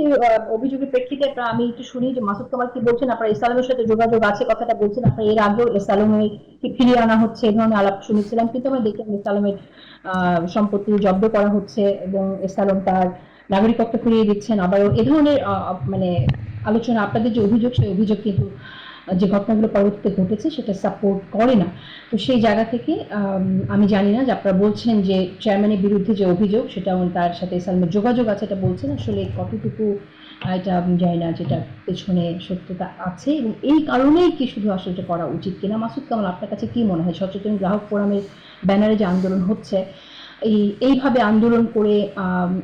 সেই অভিযোগের প্রেক্ষিতে আমি একটু শুনি যে মাসুদ কামাল কি বলছেন, আপনার এসালামের সাথে যোগাযোগ আছে কথাটা বলছেন, আপনার এর আগেও এসালামের কি ফিরিয়ে আনা হচ্ছে এই ধরনের আলাপ শুনেছিলাম, কিন্তু আমরা দেখলাম এসালামের সম্পত্তি জব্দ করা হচ্ছে এবং এসালাম তার নাগরিকত্ব ফিরিয়ে দিচ্ছেন, আবারও এ ধরনের মানে আলোচনা, আপনাদের যে অভিযোগ সেই অভিযোগ কিন্তু যে ঘটনাগুলো পরবর্তীতে ঘটেছে সেটা সাপোর্ট করে না। তো সেই জায়গা থেকে আমি জানি না যে আপনারা বলছেন যে চেয়ারম্যানের বিরুদ্ধে যে অভিযোগ সেটা তার সাথে সালমের যোগাযোগ আছে এটা বলছেন, আসলে কতটুকু এটা আমি জানি না, যেটা পেছনে সত্যতা আছে এবং এই কারণেই কি শুধু আসলে করা উচিত কিনা। মাসুদ কামাল, আপনার কাছে কি মনে হয় সচেতন গ্রাহক ফোরামের ব্যানারে যে আন্দোলন হচ্ছে, এইভাবে আন্দোলন করে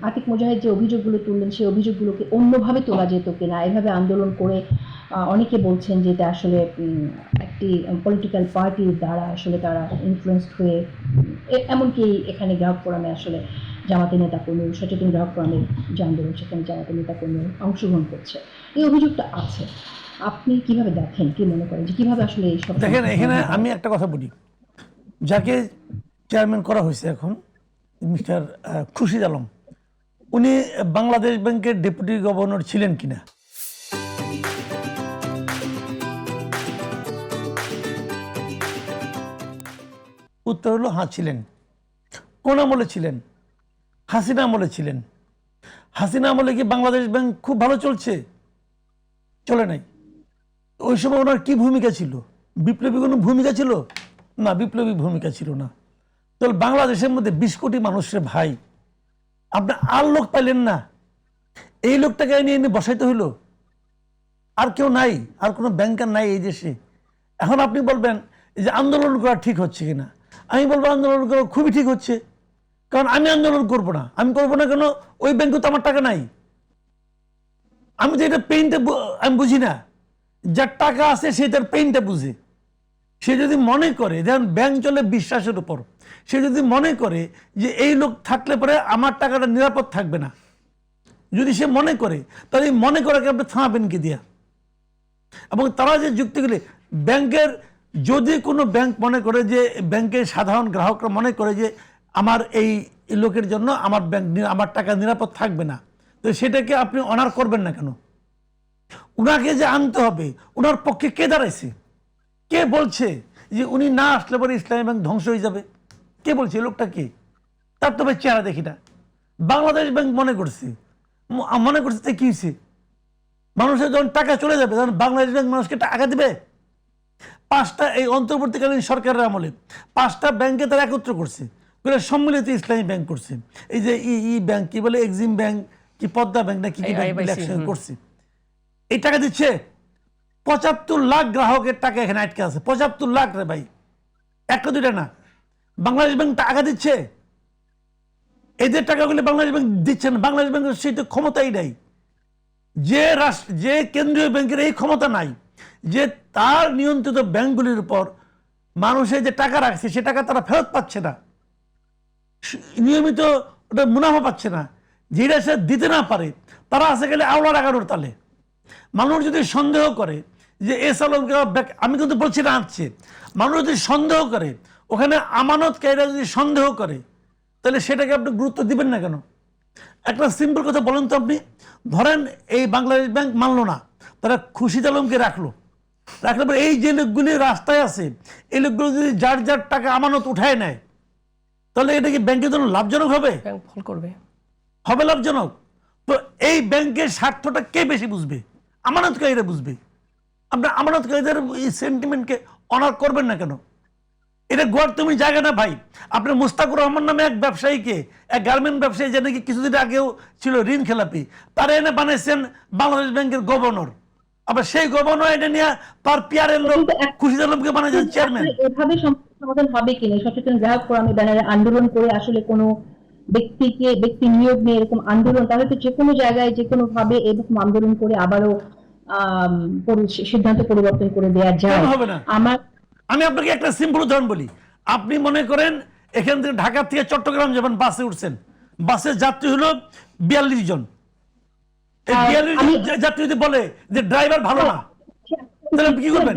আতিক মুজাহিদ যে অভিযোগগুলো তুললেন সেই অভিযোগগুলোকে অন্যভাবে তোলা যেত কিনা, এভাবে আন্দোলন করে অনেকে বলছেন যে এটা আসলে একটি পলিটিক্যাল পার্টির দ্বারা আসলে তারা ইনফ্লুয়েসড হয়ে, এমনকি এখানে গ্রাহক ফোরামে আসলে জামাতের নেতাকর্মী, সচেতন গ্রাহক ফোরামের যে আন্দোলন সেখানে জামাতের নেতাকর্মী অংশগ্রহণ করছে, এই অভিযোগটা আছে। আপনি কিভাবে দেখেন, কি মনে করেন যে কিভাবে আসলে এই সব? দেখেন, এখানে আমি একটা কথা বলি, যাকে চেয়ারম্যান করা হয়েছে এখন মিস্টার খুরশিদ আলম, উনি বাংলাদেশ ব্যাংকের ডেপুটি গভর্নর ছিলেন কিনা? উত্তর হলো হ্যাঁ ছিলেন। কোন আমলে ছিলেন? হাসিনা আমলে ছিলেন। হাসিনা আমলে কি বাংলাদেশ ব্যাংক খুব ভালো চলছে? চলে নাই। ওই সময় ওনার কি ভূমিকা ছিল? বিপ্লবী কোনো ভূমিকা ছিল না? বিপ্লবী ভূমিকা ছিল না। তাহলে বাংলাদেশের মধ্যে 20 কোটি মানুষের ভাই, আপনি আর লোক পাইলেন না, এই লোকটাকে এনে বসাইতে হইলো। আর কেউ নাই, আর কোনো ব্যাংকার নাই এই দেশে। এখন আপনি বলবেন যে আন্দোলন করা ঠিক হচ্ছে কিনা, আমি বলবো আন্দোলন করা খুবই ঠিক হচ্ছে। কারণ আমি আন্দোলন করব না। আমি করবো না কেন? ওই ব্যাংকে তো আমার টাকা নাই। আমি তো এটা পেইনটা আমি বুঝি না। যার টাকা আছে সে তার পেইনটা বুঝে। সে যদি মনে করে, যেমন ব্যাংক চলে বিশ্বাসের উপর, সে যদি মনে করে যে এই লোক থাকলে পরে আমার টাকাটা নিরাপদ থাকবে না, যদি সে মনে করে, তাহলে মনে করাকে আপনি থামাবেন কি দিয়া? এবং তারা যে যুক্তিগুলি, ব্যাংকের যদি কোনো ব্যাংক মনে করে যে ব্যাংকের সাধারণ গ্রাহকরা মনে করে যে আমার এই লোকের জন্য আমার ব্যাংক আমার টাকা নিরাপদ থাকবে না, তো সেটাকে আপনি অনার করবেন না কেন? উনাকে যে আনতে হবে, উনার পক্ষে কে দাঁড়াইছে? কে বলছে যে উনি না আসলে পরে ইসলামী ব্যাংক ধ্বংস হয়ে যাবে? কে বলছে? লোকটা কে? তার তো ভাই চেহারা দেখি না। বাংলাদেশ ব্যাংক মনে করছে তো কি হয়েছে? মানুষের যখন টাকা চলে যাবে তখন বাংলাদেশ ব্যাংক মানুষকে টাকা দিবে? 5টা এই অন্তর্বর্তীকালীন সরকারের আমলে 5টা ব্যাংকে তারা একত্র করছে, সম্মিলিত ইসলামী ব্যাংক করছে। এই যে ই ব্যাংক কি বলে, এক্সিম ব্যাংক কি পদ্মা ব্যাংক না কি করছে, এই টাকা দিচ্ছে। 75 লাখ গ্রাহকের টাকা এখানে আটকে আছে। 75 লাখ রে ভাই, একটা দুইটা না। বাংলাদেশ ব্যাংক টাকা দিচ্ছে। এদের টাকাগুলো বাংলাদেশ ব্যাংক দিচ্ছে না। বাংলাদেশ ব্যাংকের সেই তো ক্ষমতাই নাই। যে কেন্দ্রীয় ব্যাংকের এই ক্ষমতা নাই যে তার নিয়ন্ত্রিত ব্যাংকগুলির উপর মানুষের যে টাকা রাখছে সে টাকা তারা ফেরত পাচ্ছে না, নিয়মিত ওটা মুনাফা পাচ্ছে না, যেটা সে দিতে না পারে, তারা আছে গেলে আওলার এগারোর তালে। মানুষ যদি সন্দেহ করে যে এসালামকে, আমি কিন্তু বলছি না আসছে, মানুষ যদি সন্দেহ করে, ওখানে আমানতকারীরা যদি সন্দেহ করে, তাহলে সেটাকে আপনি গুরুত্ব দিবেন না কেন? একটা সিম্পল কথা বলেন তো আপনি। ধরেন এই বাংলাদেশ ব্যাংক মানলো না, তারা খুরশিদ আলমকে রাখলো পরে এই যে লোকগুলি রাস্তায় আছে, এই লোকগুলো যদি যার যার টাকা আমানত উঠায় নেয়, তাহলে এটা কি ব্যাংকের জন্য লাভজনক হবে? হবে লাভজনক? তো এই ব্যাংকের স্বার্থটা কে বেশি বুঝবে? আমানতকারীরা বুঝবে। আপনার আমানতকারীদের এই সেন্টিমেন্টকে অনার করবেন না কেন? এটা গোয়ার তুমি জায়গা না ভাই। আপনি মুস্তাকুর রহমান নামে এক ব্যবসায়ীকে, এক গার্মেন্ট ব্যবসায়ী, যে নাকি কিছুদিন আগেও ছিল ঋণ খেলাপি, তারা এনে বানাইছেন বাংলাদেশ ব্যাংকের গভর্নর। আবার সেই গভর্নর এটা নিয়ে তার পিয়ারের লোক খুরশিদ আলমকে বানাইছেন চেয়ারম্যান। এভাবে সমাধান হবে কিনা? সচেতন গ্রাহক ফোরামের ব্যানারে আন্দোলন করে আসলে কোনো ব্যক্তি নিয়োগ নিয়ে এরকম আন্দোলন, তাহলে তো যে কোনো জায়গায় যে কোনো ভাবে এরকম আন্দোলন করে আবারও সিদ্ধান্ত পরিবর্তন করে দেওয়া যায়। হবে না। আমি আপনাকে একটা সিম্পল উদাহরণ বলি। আপনি মনে করেন এখান থেকে ঢাকা থেকে চট্টগ্রাম যাবেন, বাসে উঠছেন, বাসের যাত্রী হলো 42 জন। এই 42 যাত্রী যদি বলে যে ড্রাইভার ভালো না, তাহলে কি করবেন?